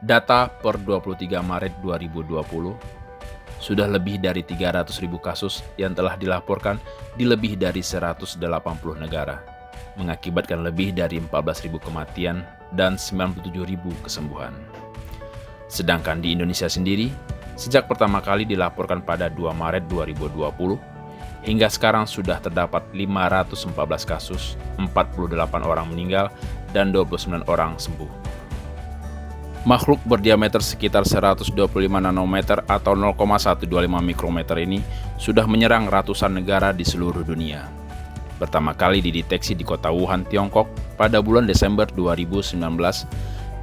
Data per 23 Maret 2020, sudah lebih dari 300.000 kasus yang telah dilaporkan di lebih dari 180 negara, mengakibatkan lebih dari 14.000 kematian dan 97.000 kesembuhan. Sedangkan di Indonesia sendiri, sejak pertama kali dilaporkan pada 2 Maret 2020, hingga sekarang sudah terdapat 514 kasus, 48 orang meninggal, dan 29 orang sembuh. Makhluk berdiameter sekitar 125 nanometer atau 0,125 mikrometer ini sudah menyerang ratusan negara di seluruh dunia. Pertama kali dideteksi di kota Wuhan, Tiongkok pada bulan Desember 2019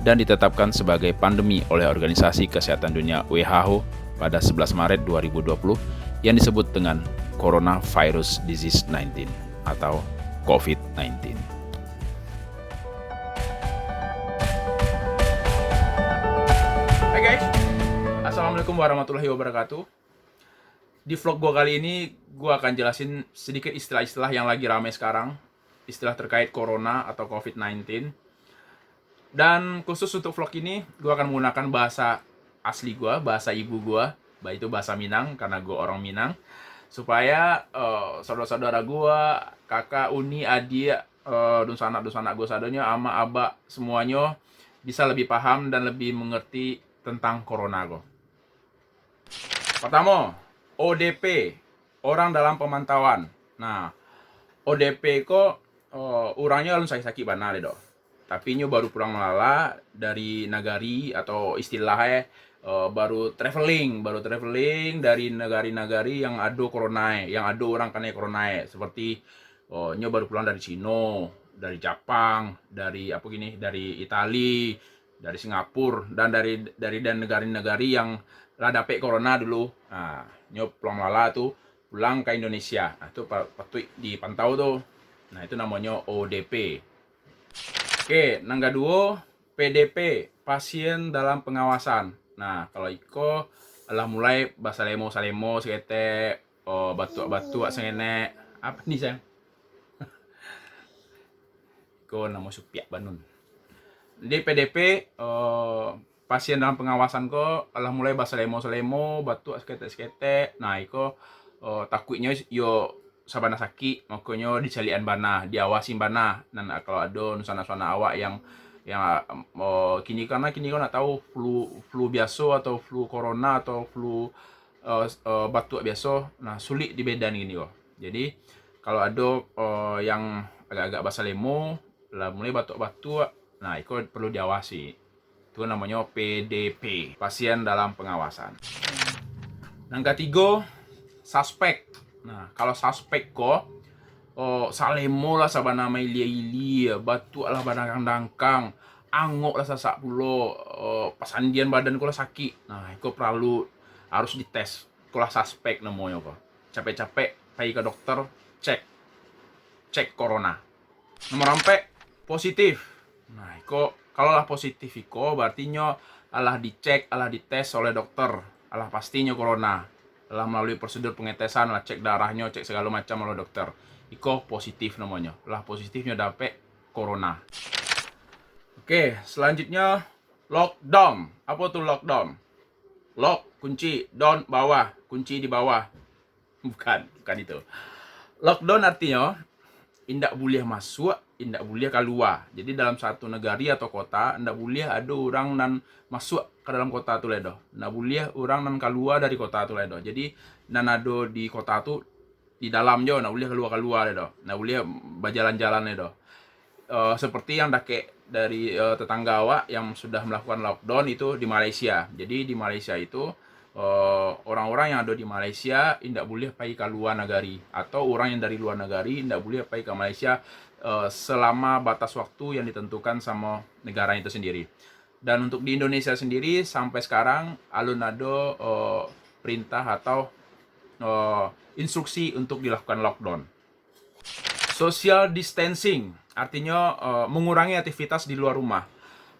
dan ditetapkan sebagai pandemi oleh Organisasi Kesehatan Dunia WHO pada 11 Maret 2020 yang disebut dengan Coronavirus Disease 19 atau COVID-19. Hai guys, Assalamualaikum warahmatullahi wabarakatuh. Di vlog gue kali ini, gue akan jelasin sedikit istilah-istilah yang lagi ramai sekarang. Istilah terkait Corona atau COVID-19. Dan khusus untuk vlog ini, gue akan menggunakan bahasa asli gue, bahasa ibu gue. Itu bahasa Minang, karena gue orang Minang. Supaya saudara-saudara gue, kakak, uni, adik, dusanak gue sadonya, ama, aba, semuanya bisa lebih paham dan lebih mengerti tentang corona go. Pertama, ODP, orang dalam pemantauan. Nah, ODP ko orangnya lalu sakit bana deh dok. Tapi nyo baru pulang melala dari nagari atau istilahnya baru traveling dari negari-negari yang ada corona, yang ada orang kena corona. Seperti nyo baru pulang dari Cina, dari Jepang, dari dari Italia, dari Singapura dan dari negara-negara yang lah dapet corona dulu. Nah, nyo pulang lala tuh pulang ke Indonesia. Nah, itu patut dipantau tuh. Nah, itu namanya ODP. Oke, yang kedua PDP, pasien dalam pengawasan. Nah, kalau iko lah mulai bahasa salemo sekete, batuk-batuk sengene. Apa nih sayang? Iko nama supiak banun. Di PDP pasien dalam pengawasan ko alah mulai bahasa salemo batuk sekete. Nah, iko takutnya yo sabana sakit makanya dicalian bana, diawasin bana. Dan kalau ada nusana-nusana awak yang kini kan nak tahu flu biasa atau flu corona atau flu batuk biasa, nah sulit dibedain gini kok. Jadi kalau ada yang agak-agak basa lemo lah mulai batuk-batuk, nah itu perlu diawasi. Itu namanya PDP, pasien dalam pengawasan. Yang ketiga, suspek. Nah, kalau suspek kok salemo lah sabana mai ili batuk lah badang dangkang, angok lah sasak pulo, pasandian badan kula sakit. Nah, itu perlu harus dites. Kula suspek namanya kok. Capek-capek pergi ke dokter, cek corona. Nomor sampai positif. Nah, itu kalau lah positif iko berarti nyo alah dicek, alah dites oleh dokter, alah pastinya corona. Alah melalui prosedur pengetesan, lah cek darahnya, cek segala macam oleh dokter. Iko positif namanya. Lah positifnya dapet corona. Oke, selanjutnya lockdown. Apa tuh lockdown? Lock kunci, down bawah, kunci di bawah. Bukan itu. Lockdown artinya indak boleh masuk, indak boleh keluar. Jadi dalam satu negara atau kota, indak boleh ada orang nan masuk ke dalam kota tu ledo. Indak boleh orang nan keluar dari kota tu ledo. Jadi nan ada di kota tu di dalam jo, indak boleh keluar ledo. Indak boleh berjalan-jalan ledo. Seperti yang dake dari tetangga awak yang sudah melakukan lockdown itu di Malaysia. Jadi di Malaysia itu orang-orang yang ada di Malaysia tidak boleh pergi ke luar negari, atau orang yang dari luar negari tidak boleh pergi ke Malaysia selama batas waktu yang ditentukan sama negara itu sendiri. Dan untuk di Indonesia sendiri sampai sekarang alun ada perintah atau instruksi untuk dilakukan lockdown. Social distancing artinya mengurangi aktivitas di luar rumah.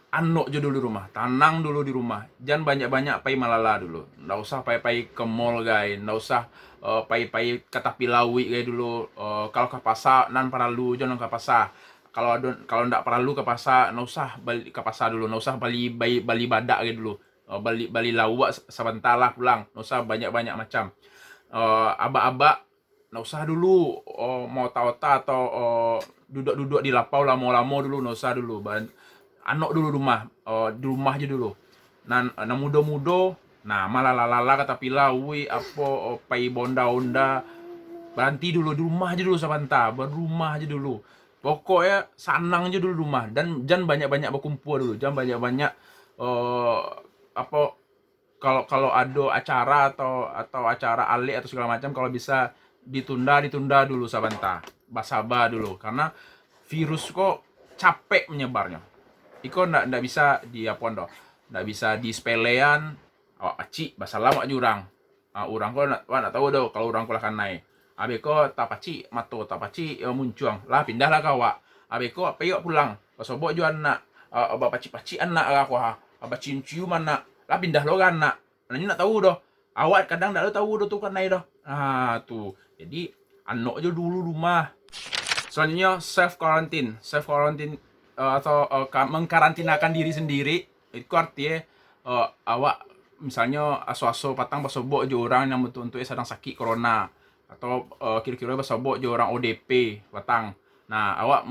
Anok je dulu rumah, tanang dulu di rumah. Jangan banyak-banyak pai malala dulu. Nggak usah pai-pai ke mall guys, nggak usah pai-pai ke tapi lawi guys dulu. Kalau ke pasar nan paralu jangan ke pasar. kalau ndak perlu ke pasar, nggak usah balik ke pasar dulu, nggak usah bali badak gitu dulu. Bali lawak sebentar lah pulang, nggak usah banyak-banyak macam. Aba-aba nggak usah dulu mau tauta atau duduk-duduk di lapau lama-lama dulu, nggak usah dulu. Anok dulu rumah, di rumah aja dulu. Nah mudo-mudo, nah malah lala kata pila, wi apa pai bonda-onda, berhenti dulu di rumah aja dulu sebentar, berumah aja dulu. Pokoknya sanang aja dulu rumah, dan jangan banyak-banyak berkumpul dulu, jangan banyak-banyak eh apa kalau kalau ada acara atau acara alik atau segala macam, kalau bisa ditunda dulu sebentar, basaba dulu, karena virus kok capek menyebarnya. Iko ndak bisa di apa ndo, ndak bisa di sepelean. Aci bahasa lama jurang. Urang ko nak tahu do kalau urang ko lah kan naik. Abe ko tapaci mato tapaci muncuang lah pindahlah kawa. Abe ko peyok pulang. Pasobo jo anak bapak paci anak aku ha. Aba cium anak lah pindah lo kan anak. Nanya nak tahu do. Awak kadang ndak tahu do tuh kan naik do. Tuh. Jadi anak aja dulu rumah. Selanjutnya self quarantine atau mengkarantinakan diri sendiri. Itu artinya awak misalnya aso-aso patang basobok je orang yang betul-betul sedang sakit corona, atau kira-kira basobok je orang ODP patang. Nah, awak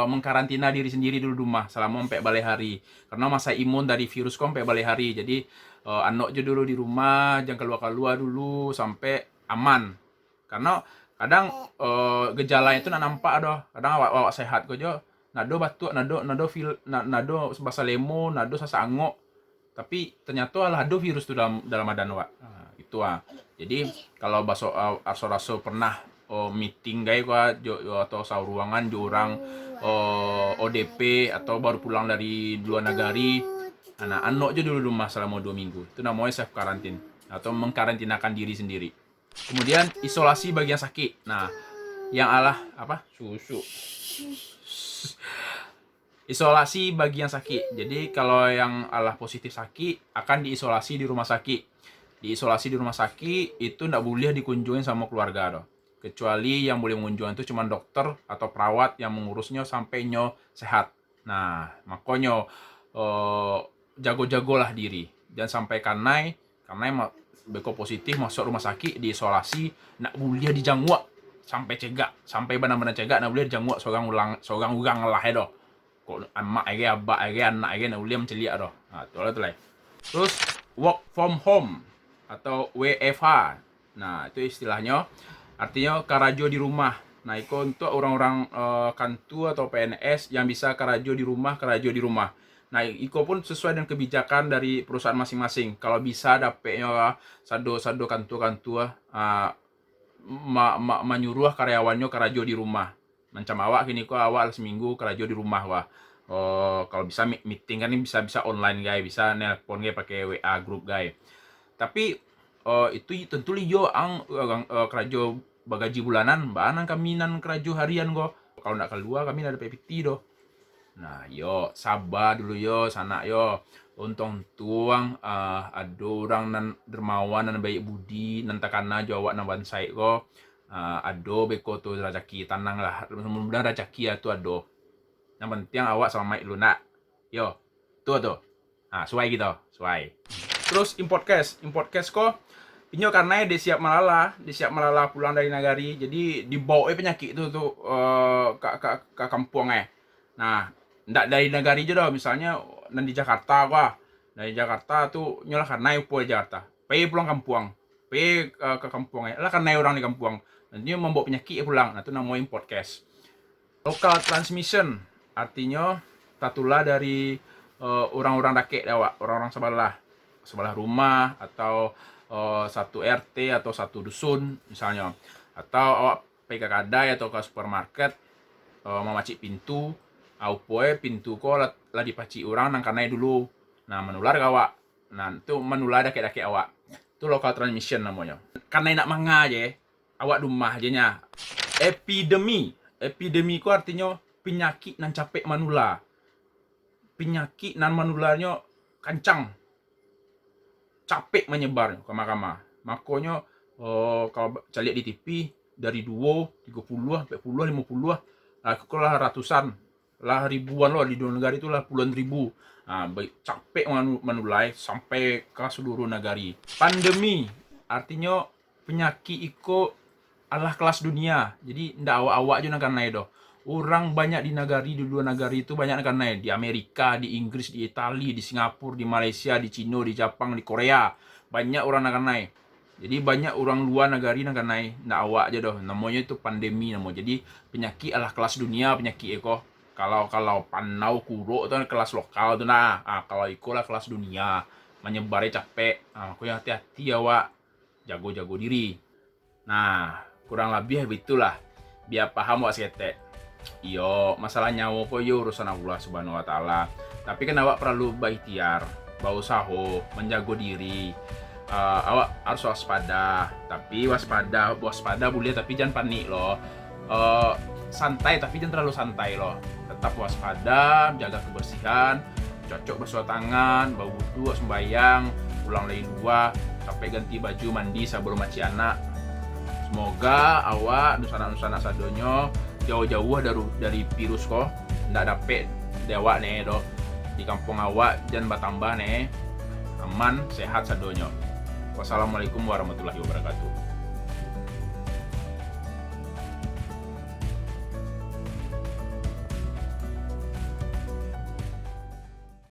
mengkarantina diri sendiri dulu di rumah selama 4 balai hari. Karena masa imun dari virus kok 4 balai hari. Jadi anak je dulu di rumah, jangan keluar-keluar dulu sampai aman. Karena kadang gejala itu nak nampak doh. Kadang awak sehat kok jo, nado batuk, nado bahasa lemo, nado sesak angok, tapi ternyata lah ada virus tuh dalam badan awak. Itu Jadi kalau aso-aso pernah meeting guys atau saur ruangan jo orang ODP atau baru pulang dari luar negari, anak-anak aja dulu rumah selama 2 minggu. Itu namanya self quarantine atau mengkarantinakan diri sendiri. Kemudian isolasi bagi yang sakit. Nah, yang apa? Susu. Isolasi bagi yang sakit. Jadi kalau yang positif sakit akan diisolasi di rumah sakit. Diisolasi di rumah sakit itu ndak boleh dikunjungin sama keluarga doh. Kecuali yang boleh mengunjungi itu cuma dokter atau perawat yang mengurusnya sampai nyo sehat. Nah, makanya jago-jagolah diri. Jangan sampai karena beko positif masuk rumah sakit diisolasi, nak boleh dijangwak sampai cegak, sampai benar-benar cegak, nak boleh dijangwak seorang urang lah doh. Kok emak age, abak age, anak age nak boleh menceliak doh. Tu lah. Terus work from home atau WFH. Nah, itu istilahnya artinya karajo di rumah. Nah, itu untuk orang-orang kantu atau PNS yang bisa karajo di rumah. Nah, iko pun sesuai dengan kebijakan dari perusahaan masing-masing. Kalau bisa dapetnya sado kantu menyuruh karyawannya karajo di rumah. Macam awak gini kok awak seminggu karajo di rumah wah. Kalau bisa meeting kan ini bisa online guys, bisa nelpon guys pakai WA grup guys. Tapi itu tentu liyo kerajo bagaji bulanan, banan kami nan kerajo harian go. Kalau nak keluar kami ada PPT doh. Nah, yo sabar dulu yo sana yo. Untung tuang ada orang nan dermawan nan baik budi nan takana jawab nan bansai go. Ado beko tu rezeki tanang lah. Mudah-mudahan rezeki ya tu ado. Yang penting awak sama Mike Luna. Yo, tuh. Suai gitu, suai. Terus import cash kok inyo karena dia siap melala pulang dari nagari, jadi dibawa penyakit itu tuh ke kampung. Nah, ndak dari nagari aja doh, misalnya di Jakarta gua. Dari Jakarta tuh nyolah karena upo Jakarta. Pergi pulang kampung. Pergi ke kampung lah karena orang di kampung. Dan dia membawa penyakit pulang. Nah, itu namanya import cash. Local transmission artinya tatulah dari orang-orang rakyat awak, orang-orang sebelah rumah atau satu RT atau satu dusun misalnya, atau awak pergi ke kedai atau ke supermarket memacik pintu, aupoe pintu ko lah dipacik orang nang kanai dulu. Nah, menular ke awak. Nah, itu menular dake-dake awak. Itu local transmission namanya. Karena nak manga aja, awak rumah aja nya. Epidemi ko artinya penyakit nan capek manula. Penyakit nan manularnya kancang. Capek menyebar kama-kama. Makanya kalau cari di TV dari 2, 30, 40, 50, kalau ratusan lah ribuan loh di dua negara itu lah puluhan ribu. Nah, capek menulai sampai ke seluruh negari. Pandemi artinya penyakit iko adalah kelas dunia. Jadi ndak awak-awak juga akan naik doh. Orang banyak di negari, di dua negari itu banyak akan naik. Di Amerika, di Inggris, di Italia, di Singapura, di Malaysia, di Cina, di Jepang, di Korea. Banyak orang akan naik. Jadi banyak orang luar negari akan naik. Ndak awak aja doh. Namanya itu pandemi namanya. Jadi penyakit adalah kelas dunia, penyakit eko. Kalau panau kuro itu kelas lokal tuh nah. Kalau iko lah kelas dunia. Menyebarnya capek. Aku yang hati-hati awak. Jago-jago diri. Nah, kurang lebih begitulah. Biar paham wak seketek. Iyo, masalah nyawa kok yo urusan Allah Subhanahu wa taala. Tapi kan awak perlu berikhtiar, berusaha, menjaga diri. Awak harus waspada, tapi waspada boleh tapi jangan panik loh. Santai tapi jangan terlalu santai loh. Tetap waspada, jaga kebersihan, cocok bersuah tangan, bau wudu, sembayang, pulang lagi 2, sampai ganti baju, mandi sebelum maci anak. Semoga awak nusana-nusana sadonyo jauh-jauh dari virus kok ndak dapet dewa nih do di kampung awak jangan bertambah nih aman sehat sadonyo. Wassalamualaikum warahmatullahi wabarakatuh.